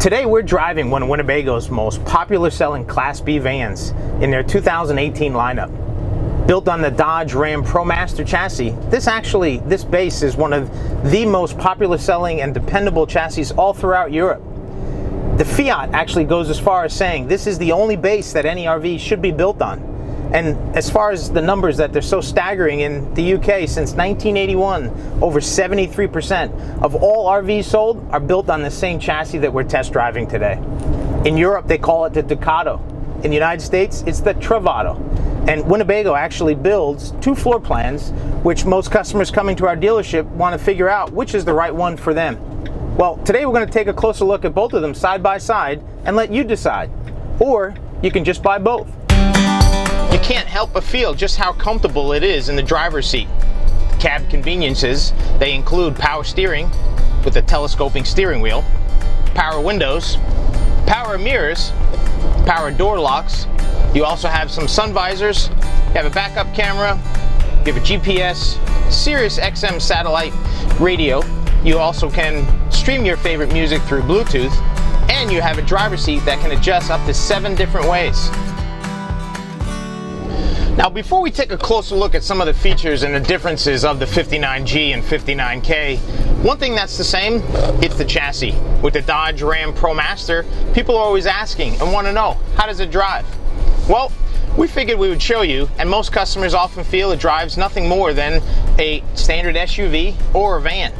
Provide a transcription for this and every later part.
Today we're driving one of Winnebago's most popular selling Class B vans in their 2018 lineup. Built on the Dodge Ram Promaster chassis, this base is one of the most popular selling and dependable chassis all throughout Europe. The Fiat actually goes as far as saying this is the only base that any RV should be built on. And as far as the numbers that they're so staggering in the UK, since 1981, over 73% of all RVs sold are built on the same chassis that we're test driving today. In Europe, they call it the Ducato. In the United States, it's the Travato. And Winnebago actually builds two floor plans, which most customers coming to our dealership want to figure out which is the right one for them. Well, today we're going to take a closer look at both of them side by side and let you decide. Or you can just buy both. You can't help but feel just how comfortable it is in the driver's seat. Cab conveniences, they include power steering with a telescoping steering wheel, power windows, power mirrors, power door locks. You also have some sun visors, you have a backup camera, you have a GPS, Sirius XM satellite radio. You also can stream your favorite music through Bluetooth, and you have a driver's seat that can adjust up to 7 different ways. Now, before we take a closer look at some of the features and the differences of the 59G and 59K, one thing that's the same, it's the chassis. With the Dodge Ram Promaster, people are always asking and want to know, how does it drive? Well, we figured we would show you, and most customers often feel it drives nothing more than a standard SUV or a van.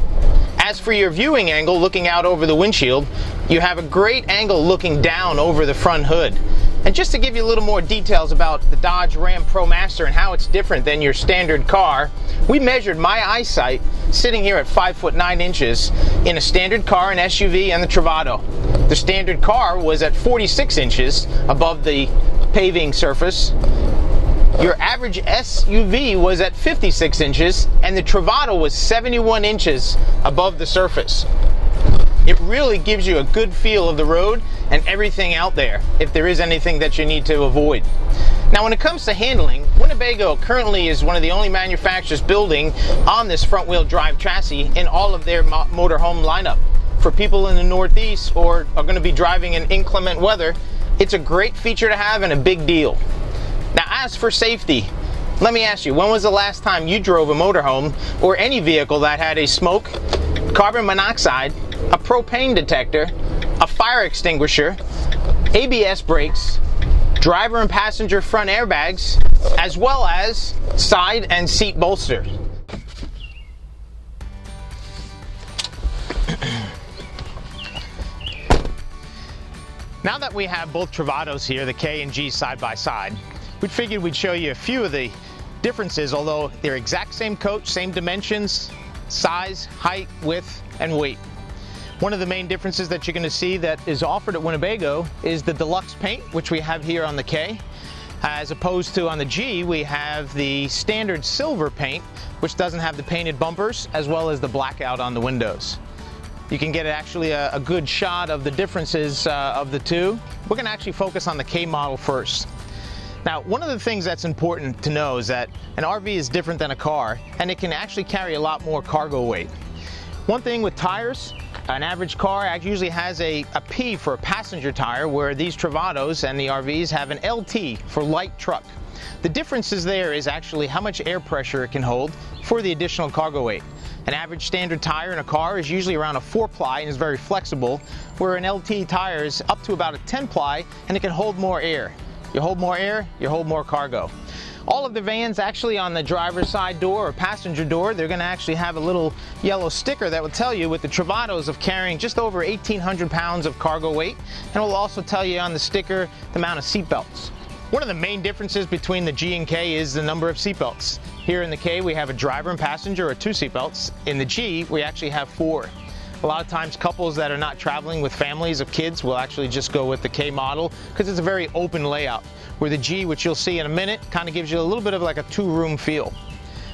As for your viewing angle looking out over the windshield, you have a great angle looking down over the front hood. And just to give you a little more details about the Dodge Ram Promaster and how it's different than your standard car, we measured my eyesight sitting here at 5'9" in a standard car, an SUV, and the Travato. The standard car was at 46 inches above the paving surface. Your average SUV was at 56 inches, and the Travato was 71 inches above the surface. It really gives you a good feel of the road and everything out there, if there is anything that you need to avoid. Now, when it comes to handling, Winnebago currently is one of the only manufacturers building on this front-wheel drive chassis in all of their motorhome lineup. For people in the Northeast or are going to be driving in inclement weather, it's a great feature to have and a big deal. Now, as for safety, let me ask you, when was the last time you drove a motorhome or any vehicle that had a smoke, carbon monoxide, a propane detector, a fire extinguisher, ABS brakes, driver and passenger front airbags, as well as side and seat bolsters? Now that we have both Travatos here, the K and G side by side, we figured we'd show you a few of the differences, although they're exact same coach, same dimensions, size, height, width, and weight. One of the main differences that you're going to see that is offered at Winnebago is the deluxe paint, which we have here on the K. As opposed to on the G, we have the standard silver paint, which doesn't have the painted bumpers, as well as the blackout on the windows. You can get actually a good shot of the differences of the two. We're going to actually focus on the K model first. Now, one of the things that's important to know is that an RV is different than a car, and it can actually carry a lot more cargo weight. One thing with tires, an average car usually has a P for a passenger tire, where these Travatos and the RVs have an LT for light truck. The difference there is actually how much air pressure it can hold for the additional cargo weight. An average standard tire in a car is usually around a 4-ply and is very flexible, where an LT tire is up to about a 10-ply and it can hold more air. You hold more air, you hold more cargo. All of the vans actually on the driver's side door or passenger door, they're going to actually have a little yellow sticker that will tell you with the Travatos of carrying just over 1,800 pounds of cargo weight, and it will also tell you on the sticker the amount of seat belts. One of the main differences between the G and K is the number of seat belts. Here in the K we have a driver and passenger or 2 seat belts. In the G we actually have 4. A lot of times couples that are not traveling with families of kids will actually just go with the K model because it's a very open layout, where the G, which you'll see in a minute, kind of gives you a little bit of like a 2-room feel.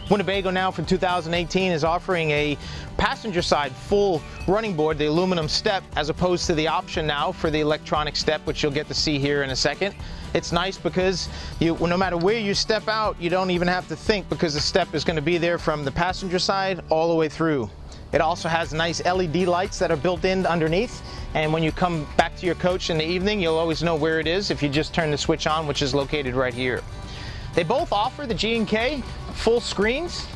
Winnebago now for 2018 is offering a passenger side full running board, the aluminum step, as opposed to the option now for the electronic step, which you'll get to see here in a second. It's nice because no matter where you step out, you don't even have to think, because the step is going to be there from the passenger side all the way through. It also has nice LED lights that are built in underneath, And when you come back to your coach in the evening, you'll always know where it is if you just turn the switch on, which is located right here. They both offer, the G&K, full screens.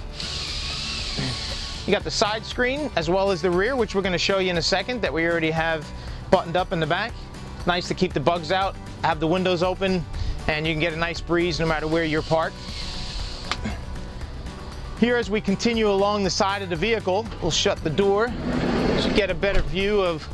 You got the side screen as well as the rear, which we're going to show you in a second, that we already have buttoned up in the back. Nice to keep the bugs out, have the windows open, and you can get a nice breeze no matter where you're parked. Here, as we continue along the side of the vehicle, we'll shut the door to get a better view of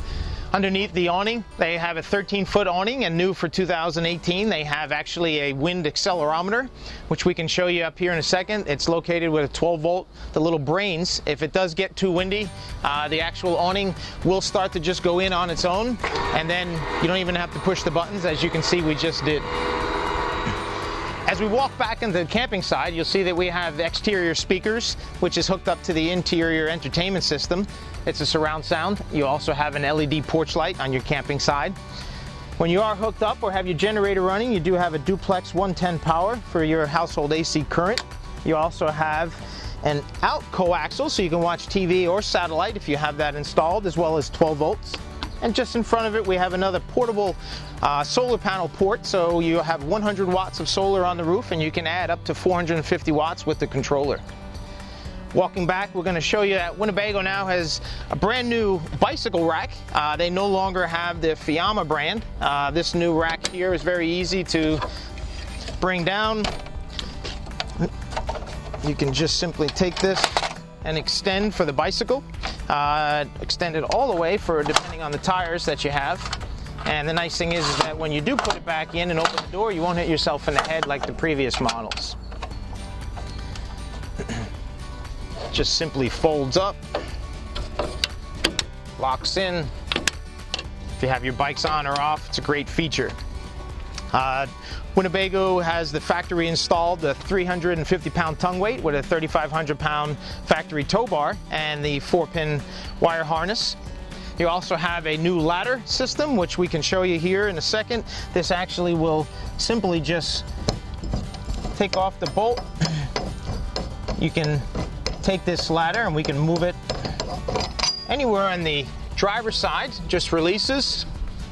underneath the awning. They have a 13-foot awning, and new for 2018, they have actually a wind accelerometer, which we can show you up here in a second. It's located with a 12-volt, the little brains. If it does get too windy, the actual awning will start to just go in on its own, and then you don't even have to push the buttons, as you can see we just did. As we walk back into the camping side, you'll see that we have exterior speakers, which is hooked up to the interior entertainment system. It's a surround sound. You also have an LED porch light on your camping side. When you are hooked up or have your generator running, you do have a duplex 110 power for your household AC current. You also have an out coaxial, so you can watch TV or satellite if you have that installed, as well as 12 volts. And just in front of it, we have another portable solar panel port, so you have 100 watts of solar on the roof, and you can add up to 450 watts with the controller. Walking back, we're going to show you that Winnebago now has a brand new bicycle rack. They no longer have the Fiamma brand. This new rack here is very easy to bring down. You can just simply take this and extend for the bicycle. Extend it all the way for depending on the tires that you have. And the nice thing is that when you do put it back in and open the door, you won't hit yourself in the head like the previous models. Just simply folds up, locks in. If you have your bikes on or off, it's a great feature. Winnebago has the factory installed, the 350-pound tongue weight with a 3,500-pound factory tow bar and the 4-pin wire harness. You also have a new ladder system, which we can show you here in a second. This actually will simply just take off the bolt. You can take this ladder and we can move it anywhere on the driver's side. Just releases.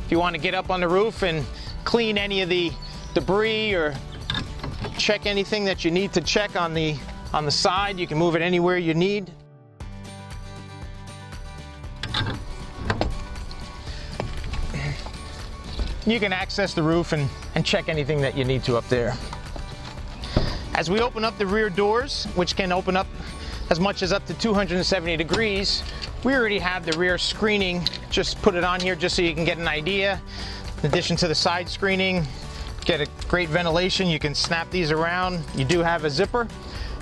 If you want to get up on the roof and clean any of the debris or check anything that you need to check on the side, you can move it anywhere you need. You can access the roof and check anything that you need to up there. As we open up the rear doors, which can open up as much as up to 270 degrees, we already have the rear screening. Just put it on here just so you can get an idea. In addition to the side screening, get a great ventilation. You can snap these around. You do have a zipper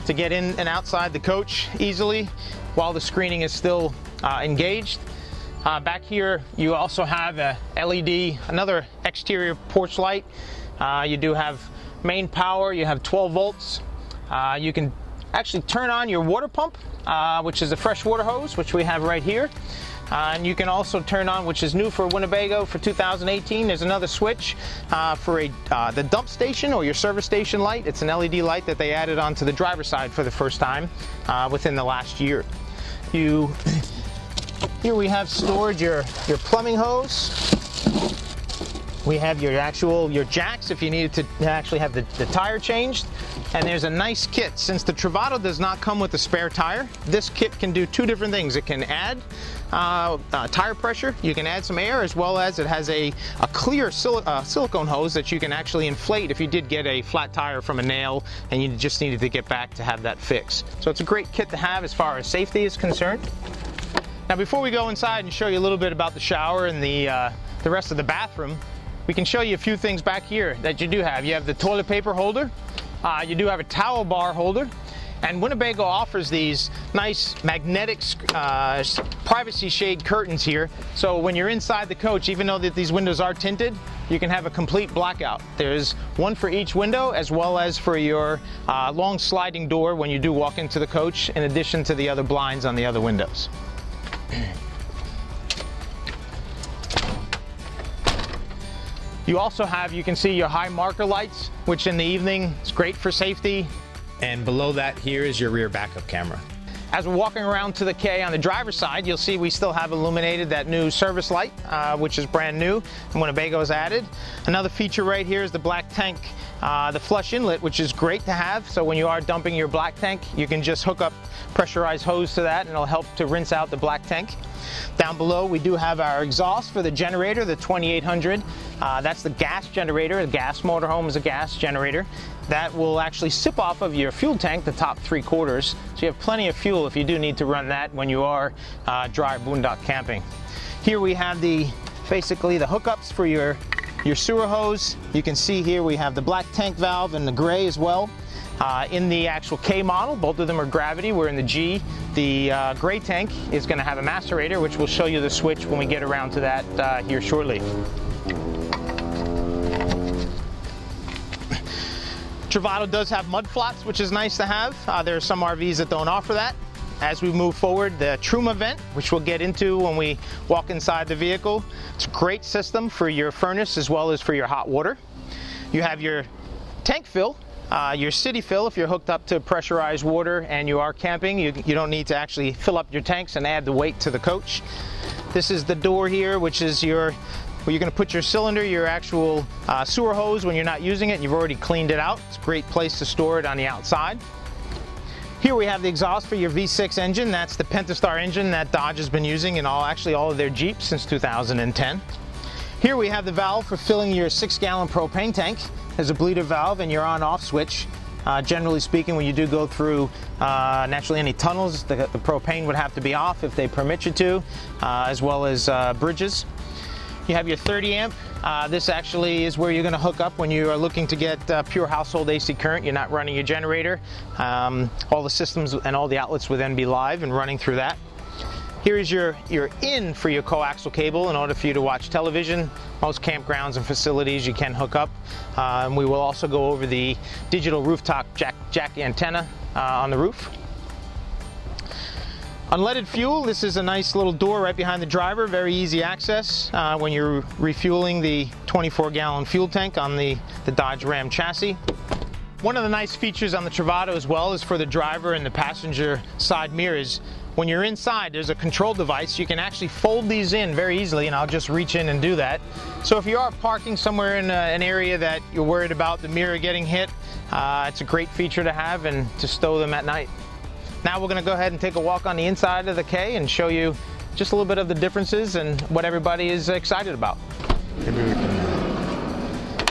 to get in and outside the coach easily while the screening is still engaged. Back here, you also have a LED, another exterior porch light. You do have main power. You have 12 volts. You can actually turn on your water pump, which is a fresh water hose, which we have right here. And you can also turn on, which is new for Winnebago for 2018, there's another switch for the dump station or your service station light. It's an LED light that they added onto the driver's side for the first time within the last year. Here we have stored your plumbing hose. We have your jacks if you needed to actually have the tire changed. And there's a nice kit. Since the Travato does not come with a spare tire, this kit can do two different things. It can add tire pressure, you can add some air, as well as it has a clear silicone hose that you can actually inflate if you did get a flat tire from a nail and you just needed to get back to have that fix. So it's a great kit to have as far as safety is concerned. Now before we go inside and show you a little bit about the shower and the rest of the bathroom, we can show you a few things back here that you do have. You have the toilet paper holder, you do have a towel bar holder, and Winnebago offers these nice magnetic privacy shade curtains here. So when you're inside the coach, even though that these windows are tinted, you can have a complete blackout. There's one for each window, as well as for your long sliding door when you do walk into the coach, in addition to the other blinds on the other windows. You also have, you can see your high marker lights, which in the evening is great for safety. And below that here is your rear backup camera. As we're walking around to the K on the driver's side, you'll see we still have illuminated that new service light, which is brand new and Winnebago has added. Another feature right here is the black tank, the flush inlet, which is great to have. So when you are dumping your black tank, you can just hook up pressurized hose to that and it'll help to rinse out the black tank. Down below, we do have our exhaust for the generator, the 2800. That's the gas generator. The gas motorhome is a gas generator. That will actually sip off of your fuel tank, the top 3/4. So you have plenty of fuel if you do need to run that when you are dry boondock camping. Here we have basically the hookups for your sewer hose. You can see here we have the black tank valve and the gray as well. In the actual K model, both of them are gravity. We're in the G. The gray tank is going to have a macerator, which we'll show you the switch when we get around to that here shortly. Travato does have mud flots, which is nice to have. There are some RVs that don't offer that. As we move forward, the Truma vent, which we'll get into when we walk inside the vehicle. It's a great system for your furnace as well as for your hot water. You have your tank fill. Your city fill, if you're hooked up to pressurized water and you are camping, you don't need to actually fill up your tanks and add the weight to the coach. This is the door here, which is where you're going to put your cylinder, your actual sewer hose when you're not using it and you've already cleaned it out. It's a great place to store it on the outside. Here we have the exhaust for your V6 engine. That's the Pentastar engine that Dodge has been using in all of their Jeeps since 2010. Here we have the valve for filling your 6-gallon propane tank. There's a bleeder valve and your on-off switch. Generally speaking, when you do go through naturally any tunnels, the propane would have to be off if they permit you to, as well as bridges. You have your 30 amp. This actually is where you're going to hook up when you are looking to get pure household AC current. You're not running your generator. All the systems and all the outlets would then be live and running through that. Here is your in for your coaxial cable in order for you to watch television. Most campgrounds and facilities you can hook up. We will also go over the digital rooftop jack antenna on the roof. Unleaded fuel, this is a nice little door right behind the driver, very easy access when you're refueling the 24-gallon fuel tank on the Dodge Ram chassis. One of the nice features on the Travato as well is for the driver and the passenger side mirrors. When you're inside, there's a control device. You can actually fold these in very easily, and I'll just reach in and do that. So if you are parking somewhere in an area that you're worried about the mirror getting hit, it's a great feature to have and to stow them at night. Now we're going to go ahead and take a walk on the inside of the K and show you just a little bit of the differences and what everybody is excited about.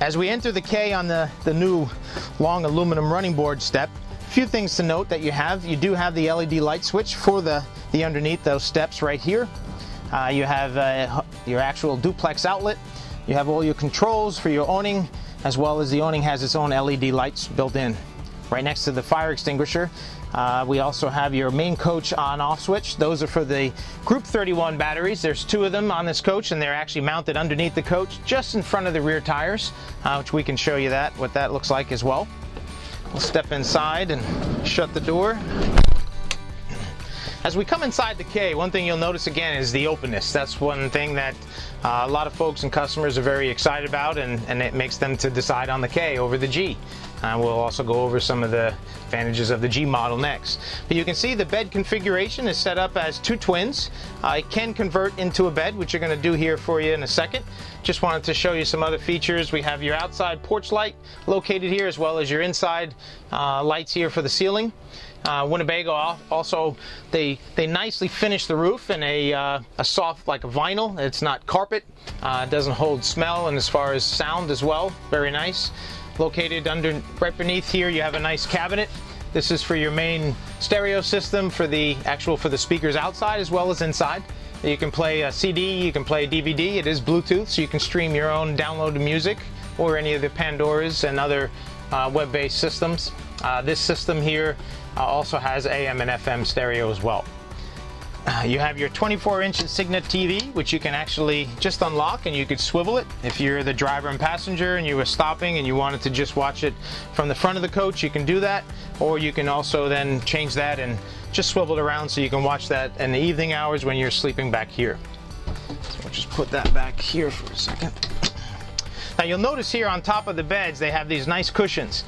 As we enter the K on the new long aluminum running board step, a few things to note that you do have the LED light switch for the underneath those steps right here. You have your actual duplex outlet. You have all your controls for your awning, as well as the awning has its own LED lights built in. Right next to the fire extinguisher, we also have your main coach on-off switch. Those are for the Group 31 batteries. There's 2 of them on this coach, and they're actually mounted underneath the coach, just in front of the rear tires, which we can show you what that looks like as well. We'll step inside and shut the door. As we come inside the K, one thing you'll notice again is the openness. That's one thing that a lot of folks and customers are very excited about, and it makes them to decide on the K over the G. We'll also go over some of the advantages of the G model next. But you can see the bed configuration is set up as 2 twins. It can convert into a bed, which you're going to do here for you in a second. Just wanted to show you some other features. We have your outside porch light located here, as well as your inside lights here for the ceiling. Winnebago also, they nicely finish the roof in a soft, like a vinyl. It's not carpet. It doesn't hold smell, and as far as sound as well, very nice. Located right beneath here, you have a nice cabinet. This is for your main stereo system for the speakers outside as well as inside. You can play a CD, you can play a DVD. It is Bluetooth, so you can stream your own downloaded music or any of the Pandoras and other web-based systems. This system here also has AM and FM stereo as well. You have your 24-inch Signet TV, which you can actually just unlock and you could swivel it. If you're the driver and passenger and you were stopping and you wanted to just watch it from the front of the coach, you can do that. Or you can also then change that and just swivel it around so you can watch that in the evening hours when you're sleeping back here. So we'll just put that back here for a second. Now you'll notice here on top of the beds they have these nice cushions.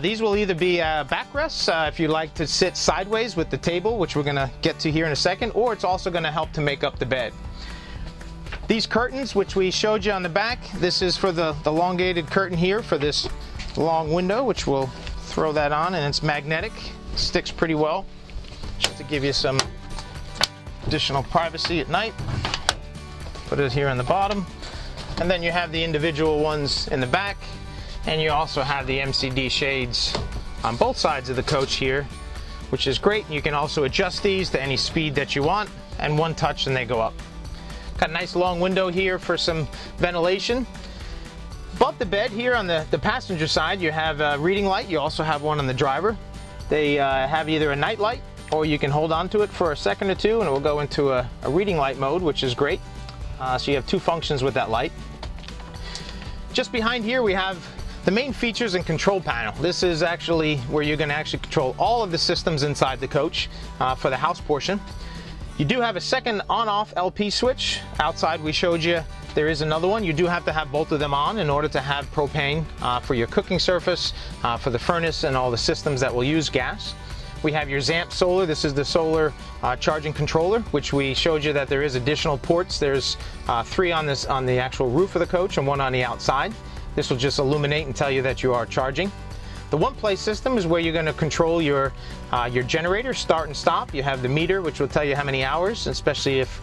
These will either be backrests if you like to sit sideways with the table, which we're going to get to here in a second, or it's also going to help to make up the bed. These curtains, which we showed you on the back, this is for the elongated curtain here for this long window, which we'll throw that on, and it's magnetic, sticks pretty well, just to give you some additional privacy at night. Put it here on the bottom, and then you have the individual ones in the back, and you also have the MCD shades on both sides of the coach here, which is great. You can also adjust these to any speed that you want, and one touch and they go up. Got a nice long window here for some ventilation. Above the bed here on the passenger side, you have a reading light. You also have one on the driver. They have either a night light, or you can hold on to it for a second or two and it will go into a reading light mode, which is great. So you have two functions with that light. Just behind here we have the main features and control panel. This is actually where you're going to actually control all of the systems inside the coach for the house portion. You do have a second on-off LP switch. Outside we showed you there is another one. You do have to have both of them on in order to have propane for your cooking surface, for the furnace, and all the systems that will use gas. We have your ZAMP solar. This is the solar charging controller, which we showed you that there is additional ports. There's 3 on the actual roof of the coach and 1 on the outside. This will just illuminate and tell you that you are charging. The one-play system is where you're going to control your generator, start and stop. You have the meter, which will tell you how many hours, especially if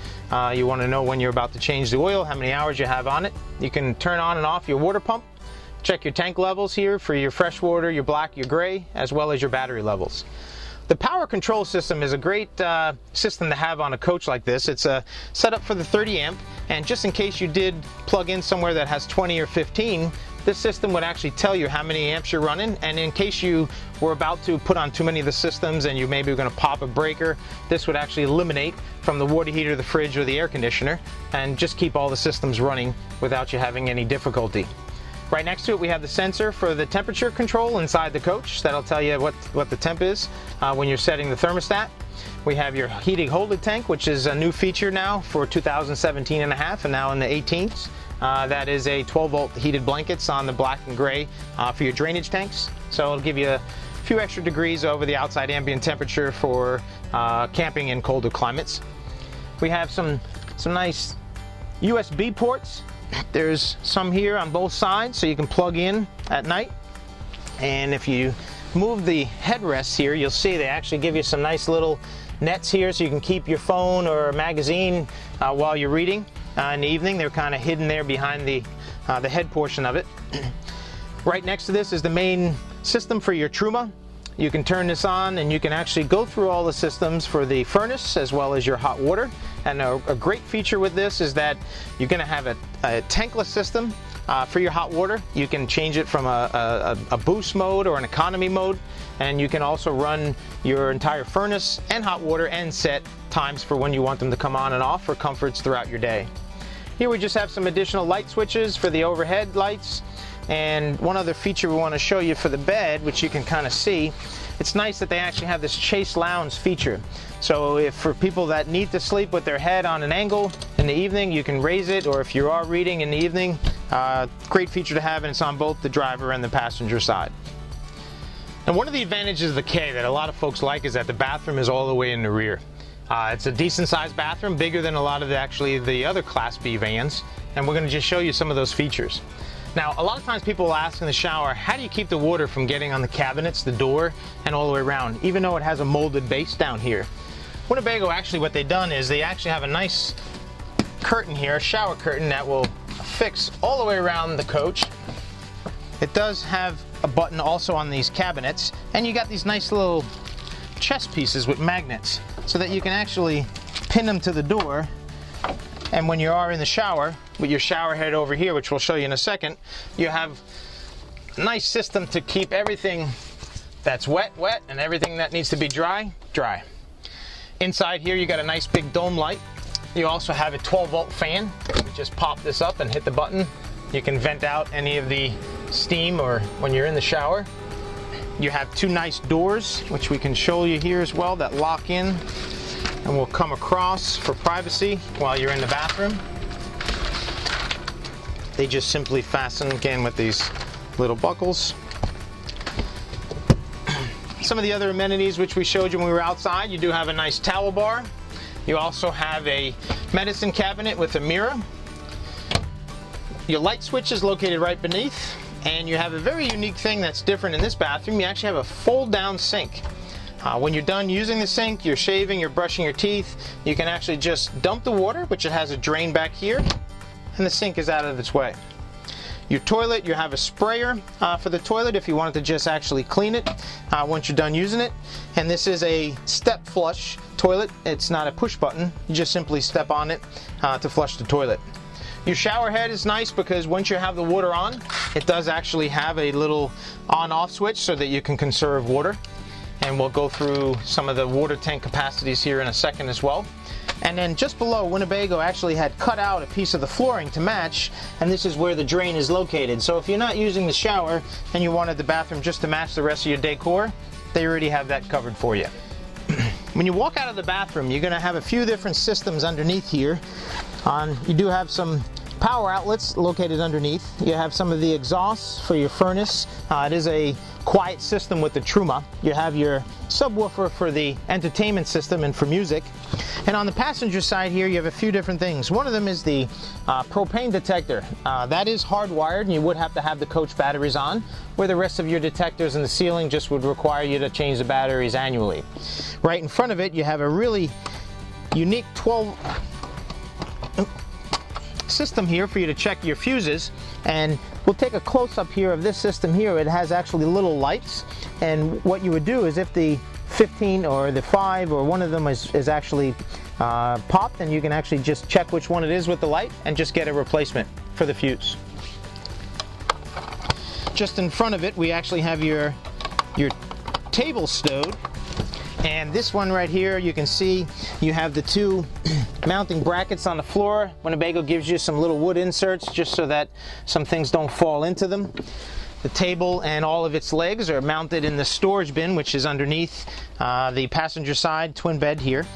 you want to know when you're about to change the oil, how many hours you have on it. You can turn on and off your water pump, check your tank levels here for your fresh water, your black, your gray, as well as your battery levels. The power control system is a great system to have on a coach like this. It's set up for the 30 amp, and just in case you did plug in somewhere that has 20 or 15, this system would actually tell you how many amps you're running, and in case you were about to put on too many of the systems and you maybe were going to pop a breaker, this would actually eliminate from the water heater, the fridge, or the air conditioner, and just keep all the systems running without you having any difficulty. Right next to it we have the sensor for the temperature control inside the coach. That'll tell you what the temp is when you're setting the thermostat. We have your heating holding tank, which is a new feature now for 2017 and a half, and now in the 18s. That is a 12-volt heated blankets on the black and gray for your drainage tanks. So it'll give you a few extra degrees over the outside ambient temperature for camping in colder climates. We have some nice USB ports. There's some here on both sides, so you can plug in at night. And if you move the headrests here, you'll see they actually give you some nice little nets here, so you can keep your phone or a magazine while you're reading in the evening. They're kind of hidden there behind the head portion of it. Right next to this is the main system for your Truma. You can turn this on and you can actually go through all the systems for the furnace as well as your hot water. And a great feature with this is that you're going to have a tankless system for your hot water. You can change it from a boost mode or an economy mode, and you can also run your entire furnace and hot water and set times for when you want them to come on and off for comforts throughout your day. Here we just have some additional light switches for the overhead lights. And one other feature we want to show you for the bed, which you can kind of see, it's nice that they actually have this chase lounge feature. So if for people that need to sleep with their head on an angle in the evening, you can raise it, or if you are reading in the evening, great feature to have, and it's on both the driver and the passenger side. And one of the advantages of the K that a lot of folks like is that the bathroom is all the way in the rear. It's a decent sized bathroom, bigger than a lot of the other Class B vans, and we're going to just show you some of those features. Now, a lot of times people will ask in the shower, how do you keep the water from getting on the cabinets, the door, and all the way around, even though it has a molded base down here? Winnebago, actually what they've done is they actually have a nice curtain here, a shower curtain that will fix all the way around the coach. It does have a button also on these cabinets, and you got these nice little chest pieces with magnets so that you can actually pin them to the door. And when you are in the shower, with your shower head over here, which we'll show you in a second, you have a nice system to keep everything that's wet, and everything that needs to be dry, dry. Inside here, you got a nice big dome light. You also have a 12-volt fan. You just pop this up and hit the button. You can vent out any of the steam or when you're in the shower. You have two nice doors, which we can show you here as well, that lock in and will come across for privacy while you're in the bathroom. They just simply fasten again with these little buckles. Some of the other amenities which we showed you when we were outside, you do have a nice towel bar. You also have a medicine cabinet with a mirror. Your light switch is located right beneath, and you have a very unique thing that's different in this bathroom. You actually have a fold-down sink. When you're done using the sink, you're shaving, you're brushing your teeth, you can actually just dump the water, which it has a drain back here, and the sink is out of its way. Your toilet, you have a sprayer for the toilet if you wanted to just actually clean it once you're done using it. And this is a step flush toilet. It's not a push button. You just simply step on it to flush the toilet. Your shower head is nice because once you have the water on, it does actually have a little on-off switch so that you can conserve water. And we'll go through some of the water tank capacities here in a second as well. And then just below, Winnebago actually had cut out a piece of the flooring to match, and this is where the drain is located. So if you're not using the shower and you wanted the bathroom just to match the rest of your decor, they already have that covered for you. When you walk out of the bathroom, you're going to have a few different systems underneath here. You do have some power outlets located underneath. You have some of the exhausts for your furnace. It is a quiet system with the Truma. You have your subwoofer for the entertainment system and for music. And on the passenger side here, you have a few different things. One of them is the propane detector. That is hardwired, and you would have to have the coach batteries on, where the rest of your detectors in the ceiling just would require you to change the batteries annually. Right in front of it, you have a really unique 12 system here for you to check your fuses, and we'll take a close-up here of this system here. It has actually little lights, and what you would do is if the 15 or the 5 or one of them is actually popped, then you can actually just check which one it is with the light and just get a replacement for the fuse. Just in front of it, we actually have your table stowed. And this one right here, you can see you have the two mounting brackets on the floor. Winnebago gives you some little wood inserts just so that some things don't fall into them. The table and all of its legs are mounted in the storage bin, which is underneath the passenger side twin bed here.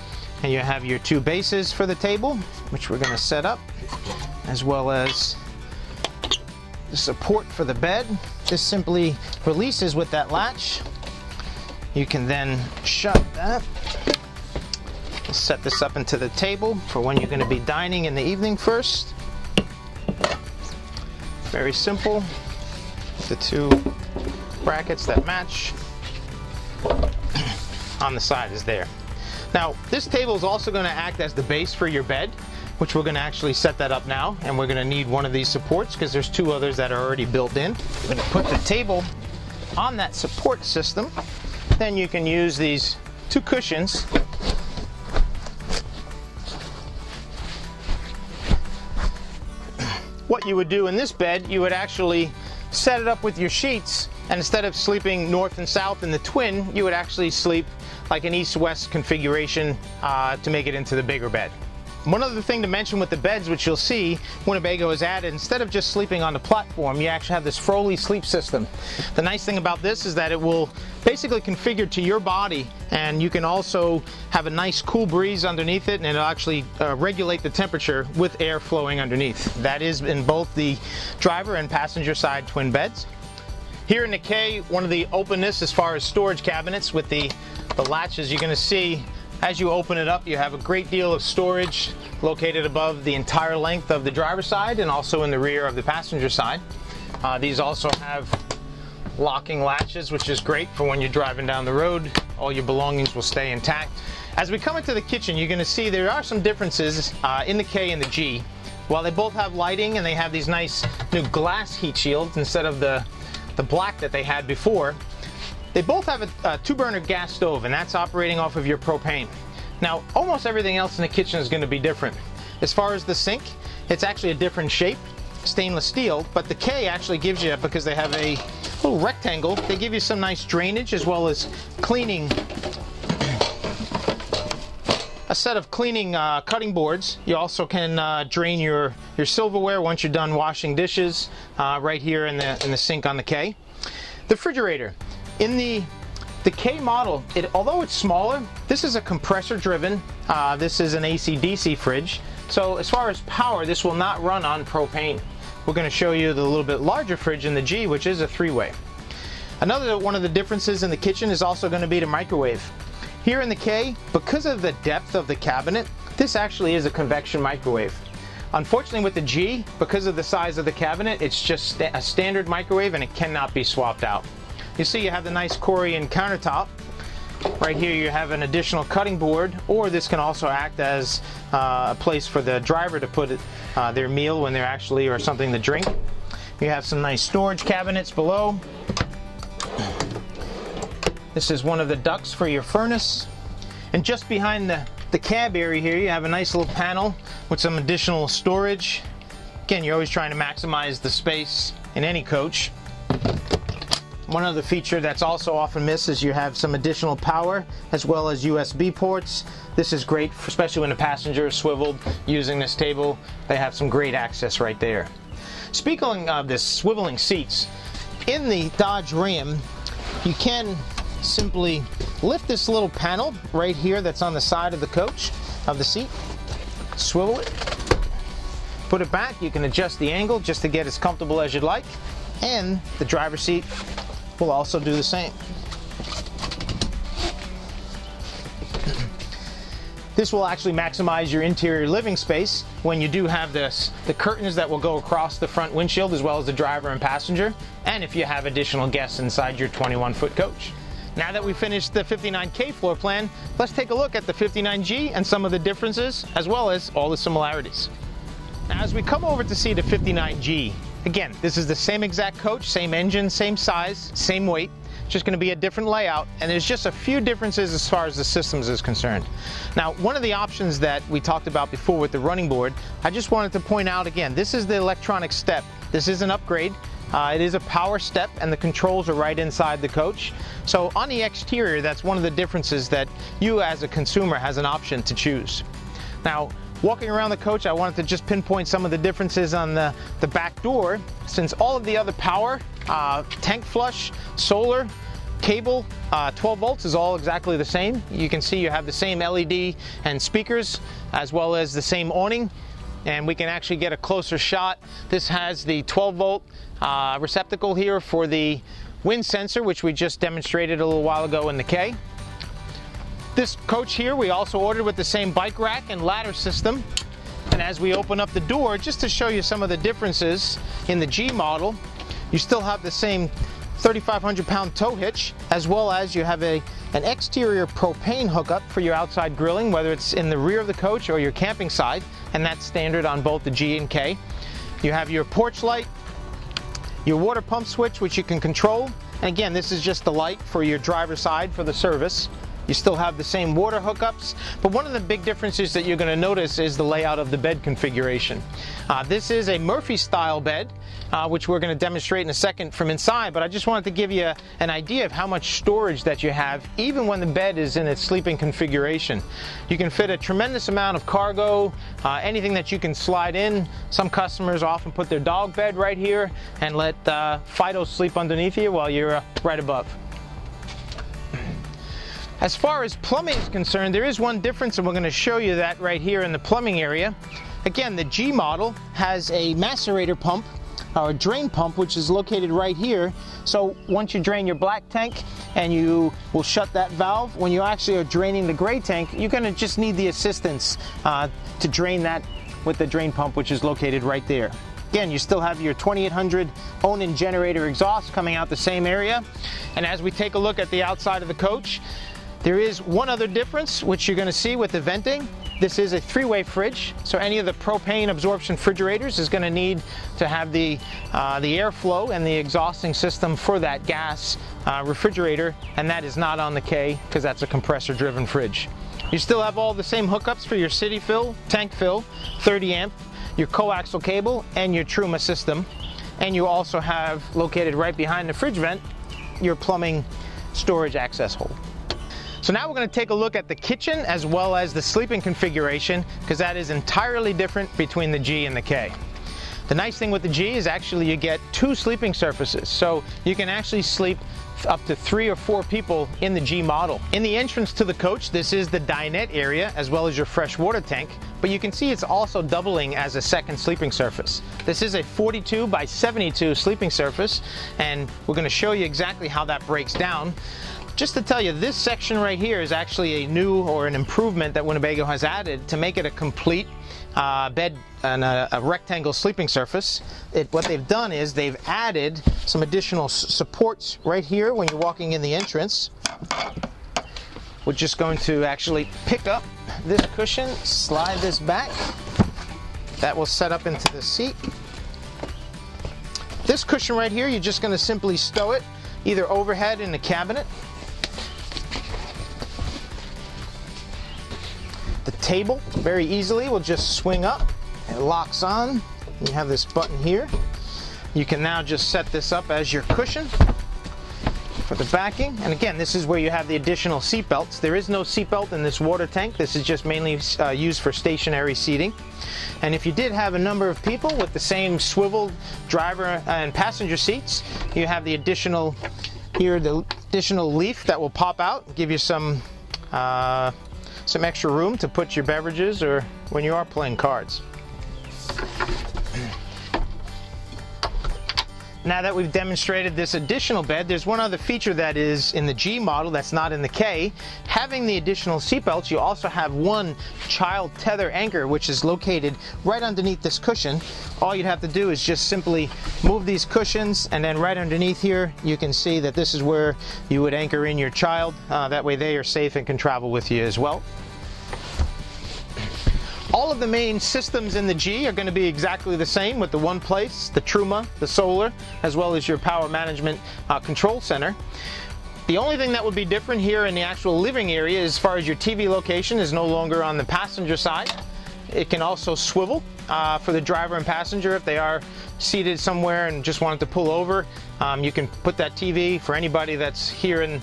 And you have your two bases for the table, which we're going to set up, as well as the support for the bed. This simply releases with that latch. You can then shut that. Set this up into the table for when you're going to be dining in the evening first. Very simple. The two brackets that match on the side is there. Now, this table is also going to act as the base for your bed, which we're going to actually set that up now, and we're going to need one of these supports because there's two others that are already built in. We're going to put the table on that support system. Then you can use these two cushions what you would do in this bed, you would actually set it up with your sheets, and instead of sleeping north and south in the twin, you would actually sleep like an east-west configuration to make it into the bigger bed. One other thing to mention with the beds, which you'll see Winnebago has added, instead of just sleeping on the platform, you actually have this Froley sleep system. The nice thing about this is that it will basically configure to your body, and you can also have a nice cool breeze underneath it, and it'll actually regulate the temperature with air flowing underneath. That is in both the driver and passenger side twin beds. Here in the K, one of the openness as far as storage cabinets with the latches, you're going to see as you open it up, you have a great deal of storage located above the entire length of the driver's side and also in the rear of the passenger side. These also have locking latches, which is great for when you're driving down the road. All your belongings will stay intact. As we come into the kitchen, you're going to see there are some differences in the K and the G. While they both have lighting and they have these nice new glass heat shields instead of the black that they had before, they both have a two-burner gas stove, and that's operating off of your propane. Now, almost everything else in the kitchen is going to be different. As far as the sink, it's actually a different shape, stainless steel, but the K actually gives you, because they have a little rectangle, they give you some nice drainage as well as cleaning, a set of cleaning cutting boards. You also can drain your silverware once you're done washing dishes right here in the sink on the K. The refrigerator. In the K model, although it's smaller, this is a compressor driven, this is an AC/DC fridge, so as far as power, this will not run on propane. we're going to show you the little bit larger fridge in the G, which is a 3-way. Another one of the differences in the kitchen is also going to be the microwave. Here in the K, because of the depth of the cabinet, this actually is a convection microwave. Unfortunately with the G, because of the size of the cabinet, it's just a standard microwave and it cannot be swapped out. You see you have the nice Corian countertop. Right here you have an additional cutting board, or this can also act as a place for the driver to put their meal when they're actually, or something to drink. You have some nice storage cabinets below. This is one of the ducts for your furnace. And just behind the cab area here, you have a nice little panel with some additional storage. Again, you're always trying to maximize the space in any coach. One other feature that's also often missed is you have some additional power as well as USB ports. This is great, especially when the passenger is swiveled using this table. They have some great access right there. Speaking of this swiveling seats, in the Dodge Ram, you can simply lift this little panel right here that's on the side of the coach, of the seat, swivel it, put it back. You can adjust the angle just to get as comfortable as you'd like, and the driver's seat will also do the same. This will actually maximize your interior living space when you do have the curtains that will go across the front windshield as well as the driver and passenger, and if you have additional guests inside your 21-foot coach. Now that we've finished the 59K floor plan, let's take a look at the 59G and some of the differences as well as all the similarities. Now as we come over to see the 59G, again, this is the same exact coach, same engine, same size, same weight, just going to be a different layout, and there's just a few differences as far as the systems is concerned. Now, one of the options that we talked about before with the running board, I just wanted to point out again, this is the electronic step. This is an upgrade. It is a power step and the controls are right inside the coach. So on the exterior, that's one of the differences that you as a consumer has an option to choose. Now, walking around the coach, I wanted to just pinpoint some of the differences on the back door, since all of the other power, tank flush, solar, cable, 12 volts is all exactly the same. You can see you have the same LED and speakers as well as the same awning, and we can actually get a closer shot. This has the 12 volt receptacle here for the wind sensor, which we just demonstrated a little while ago in the K. This coach here we also ordered with the same bike rack and ladder system. And as we open up the door, just to show you some of the differences in the G model, you still have the same 3,500 pound tow hitch, as well as you have an exterior propane hookup for your outside grilling, whether it's in the rear of the coach or your camping side, and that's standard on both the G and K. You have your porch light, your water pump switch, which you can control, and again, this is just the light for your driver's side for the service. You still have the same water hookups, but one of the big differences that you're going to notice is the layout of the bed configuration. This is a Murphy style bed, which we're going to demonstrate in a second from inside, but I just wanted to give you an idea of how much storage that you have even when the bed is in its sleeping configuration. You can fit a tremendous amount of cargo, anything that you can slide in. Some customers often put their dog bed right here and let Fido sleep underneath you while you're right above. As far as plumbing is concerned, there is one difference, and we're going to show you that right here in the plumbing area. Again, the G model has a macerator pump, or a drain pump, which is located right here. So once you drain your black tank and you will shut that valve, when you actually are draining the gray tank, you're going to just need the assistance to drain that with the drain pump, which is located right there. Again, you still have your 2800 Onan generator exhaust coming out the same area. And as we take a look at the outside of the coach, there is one other difference, which you're going to see with the venting. This is a 3-way fridge, so any of the propane absorption refrigerators is going to need to have the airflow and the exhausting system for that gas refrigerator, and that is not on the K because that's a compressor-driven fridge. You still have all the same hookups for your city fill, tank fill, 30 amp, your coaxial cable, and your Truma system. And you also have, located right behind the fridge vent, your plumbing storage access hole. So now we're going to take a look at the kitchen as well as the sleeping configuration, because that is entirely different between the G and the K. The nice thing with the G is actually you get 2 sleeping surfaces, so you can actually sleep up to 3 or 4 people in the G model. In the entrance to the coach, this is the dinette area as well as your fresh water tank, but you can see it's also doubling as a second sleeping surface. This is a 42 by 72 sleeping surface, and we're going to show you exactly how that breaks down. Just to tell you, this section right here is actually a new or an improvement that Winnebago has added to make it a complete bed and a rectangle sleeping surface. What they've done is they've added some additional supports right here when you're walking in the entrance. We're just going to actually pick up this cushion, slide this back. That will set up into the seat. This cushion right here, you're just going to simply stow it either overhead in the cabinet. The table very easily will just swing up. It locks on. You have this button here. You can now just set this up as your cushion for the backing. And again, this is where you have the additional seat belts. There is no seat belt in this water tank. This is just mainly used for stationary seating. And if you did have a number of people with the same swivel driver and passenger seats, you have the additional here, the additional leaf that will pop out and give you some extra room to put your beverages or when you are playing cards. Now that we've demonstrated this additional bed, there's one other feature that is in the G model that's not in the K. Having the additional seatbelts, you also have one child tether anchor, which is located right underneath this cushion. All you'd have to do is just simply move these cushions, and then right underneath here, you can see that this is where you would anchor in your child. That way they are safe and can travel with you as well. All of the main systems in the G are going to be exactly the same with the One Place, the Truma, the solar, as well as your power management control center. The only thing that would be different here in the actual living area as far as your TV location is no longer on the passenger side. It can also swivel for the driver and passenger if they are seated somewhere and just wanted to pull over. You can put that TV for anybody that's here in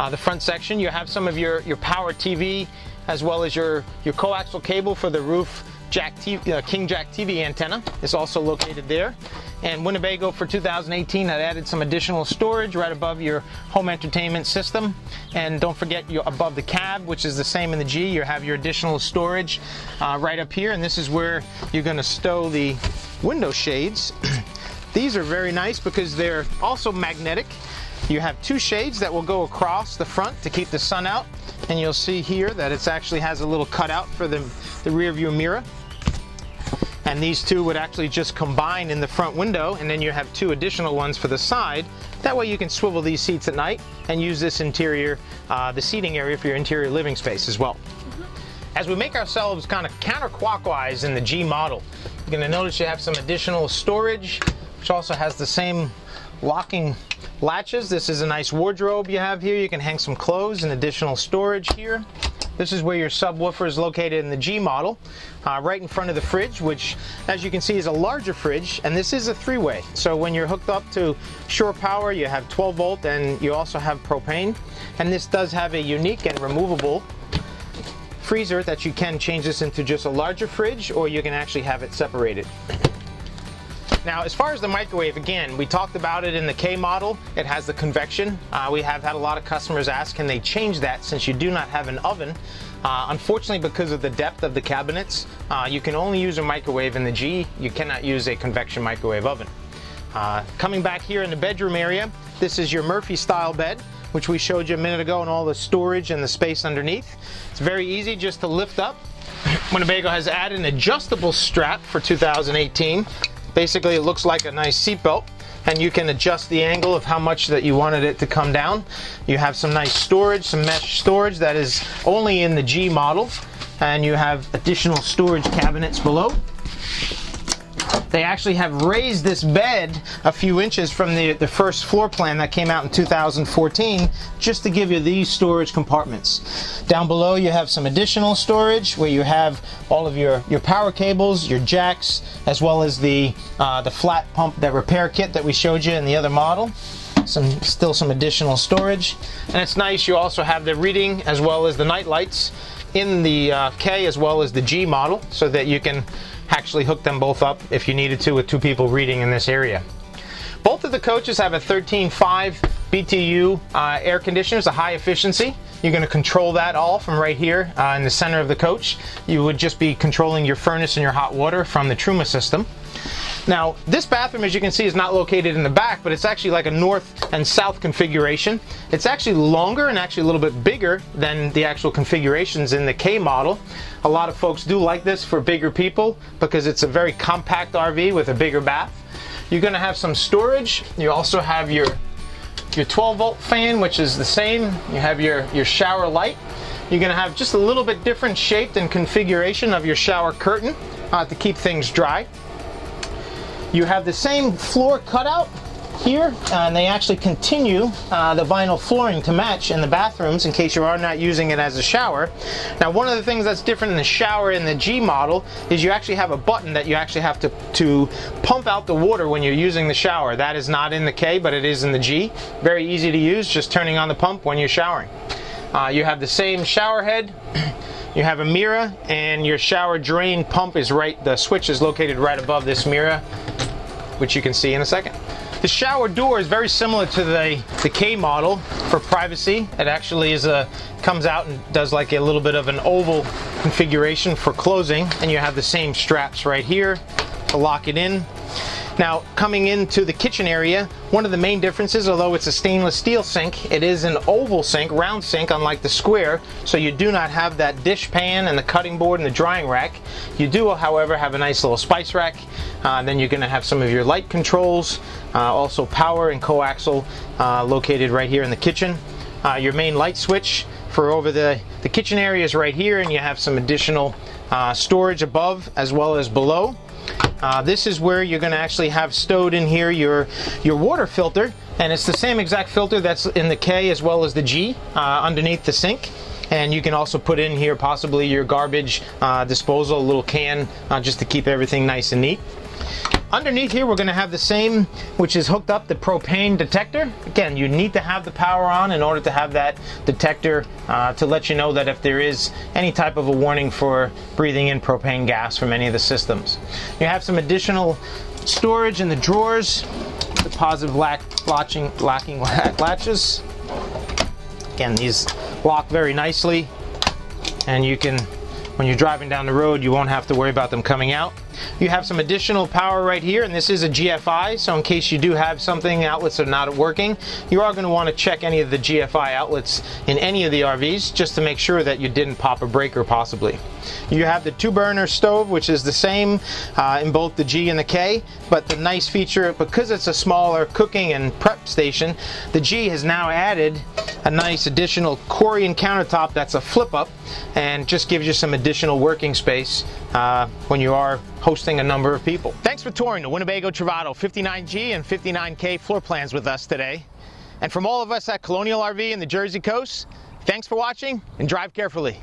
the front section. You have some of your power TV as well as your coaxial cable for the roof King Jack TV antenna is also located there. And Winnebago for 2018 had added some additional storage right above your home entertainment system. And don't forget, you're above the cab, which is the same in the G, you have your additional storage right up here, and this is where you're going to stow the window shades. These are very nice because they're also magnetic. You have 2 shades that will go across the front to keep the sun out, and you'll see here that it actually has a little cutout for the rear view mirror. And these 2 would actually just combine in the front window, and then you have 2 additional ones for the side. That way you can swivel these seats at night and use this interior, the seating area for your interior living space as well. As we make ourselves kind of counterclockwise in the G model, you're going to notice you have some additional storage, which also has the same locking latches. This is a nice wardrobe you have here. You can hang some clothes and additional storage here. This is where your subwoofer is located in the G model, right in front of the fridge, which, as you can see, is a larger fridge, and this is a 3-way. So when you're hooked up to shore power, you have 12 volt, and you also have propane. And this does have a unique and removable freezer that you can change this into just a larger fridge, or you can actually have it separated. Now, as far as the microwave, again, we talked about it in the K model. It has the convection. We have had a lot of customers ask, can they change that since you do not have an oven? Unfortunately, because of the depth of the cabinets, you can only use a microwave in the G. You cannot use a convection microwave oven. Coming back here in the bedroom area, this is your Murphy style bed, which we showed you a minute ago, and all the storage and the space underneath. It's very easy just to lift up. Winnebago has added an adjustable strap for 2018. Basically, it looks like a nice seat belt, and you can adjust the angle of how much that you wanted it to come down. You have some nice storage, some mesh storage that is only in the G model, and you have additional storage cabinets below. They actually have raised this bed a few inches from the first floor plan that came out in 2014 just to give you these storage compartments. Down below you have some additional storage where you have all of your power cables, your jacks, as well as the flat pump, that repair kit that we showed you in the other model. Still some additional storage. And it's nice, you also have the reading as well as the night lights in the K as well as the G model, so that you can actually hook them both up if you needed to with 2 people reading in this area. Both of the coaches have a 13.5 BTU air conditioners, a high efficiency. You're going to control that all from right here in the center of the coach. You would just be controlling your furnace and your hot water from the Truma system. Now, this bathroom, as you can see, is not located in the back, but it's actually like a north and south configuration. It's actually longer and actually a little bit bigger than the actual configurations in the K model. A lot of folks do like this for bigger people because it's a very compact RV with a bigger bath. You're going to have some storage. You also have your 12-volt fan, which is the same. You have your shower light. You're going to have just a little bit different shaped and configuration of your shower curtain to keep things dry. You have the same floor cutout here, and they actually continue the vinyl flooring to match in the bathrooms in case you are not using it as a shower. Now, one of the things that's different in the shower in the G model is you actually have a button that you actually have to pump out the water when you're using the shower. That is not in the K, but it is in the G. Very easy to use, just turning on the pump when you're showering. You have the same shower head. You have a mirror, and your shower drain pump is the switch is located right above this mirror, which you can see in a second. The shower door is very similar to the K model for privacy. It actually comes out and does like a little bit of an oval configuration for closing, and you have the same straps right here to lock it in. Now, coming into the kitchen area, one of the main differences, although it's a stainless steel sink, it is an oval sink, round sink, unlike the square, so you do not have that dish pan and the cutting board and the drying rack. You do, however, have a nice little spice rack. Then you're going to have some of your light controls, also power and coaxial located right here in the kitchen. Your main light switch for over the kitchen area is right here, and you have some additional storage above as well as below. This is where you're going to actually have stowed in here your water filter, and it's the same exact filter that's in the K as well as the G underneath the sink. And you can also put in here possibly your garbage disposal, a little can, just to keep everything nice and neat. Underneath here, we're going to have the same, which is hooked up the propane detector. Again, you need to have the power on in order to have that detector to let you know that if there is any type of a warning for breathing in propane gas from any of the systems. You have some additional storage in the drawers, the positive locking latches. Again, these lock very nicely, and you can, when you're driving down the road, you won't have to worry about them coming out. You have some additional power right here, and this is a GFI, so in case you do have something, outlets are not working, you are going to want to check any of the GFI outlets in any of the RVs just to make sure that you didn't pop a breaker possibly. You have the 2-burner stove, which is the same in both the G and the K, but the nice feature, because it's a smaller cooking and prep station, the G has now added a nice additional Corian countertop that's a flip-up and just gives you some additional working space when you are hosting a number of people. Thanks for touring the Winnebago Travato 59G and 59K floor plans with us today. And from all of us at Colonial RV in the Jersey Coast, thanks for watching and drive carefully.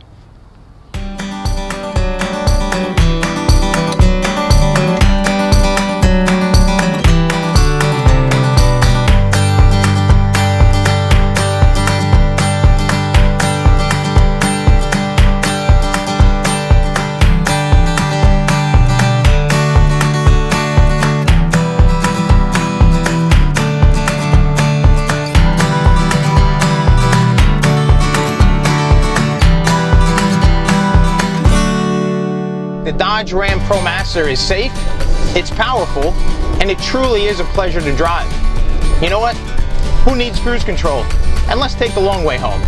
The Dodge Ram Promaster is safe, it's powerful, and it truly is a pleasure to drive. You know what? Who needs cruise control? And let's take the long way home.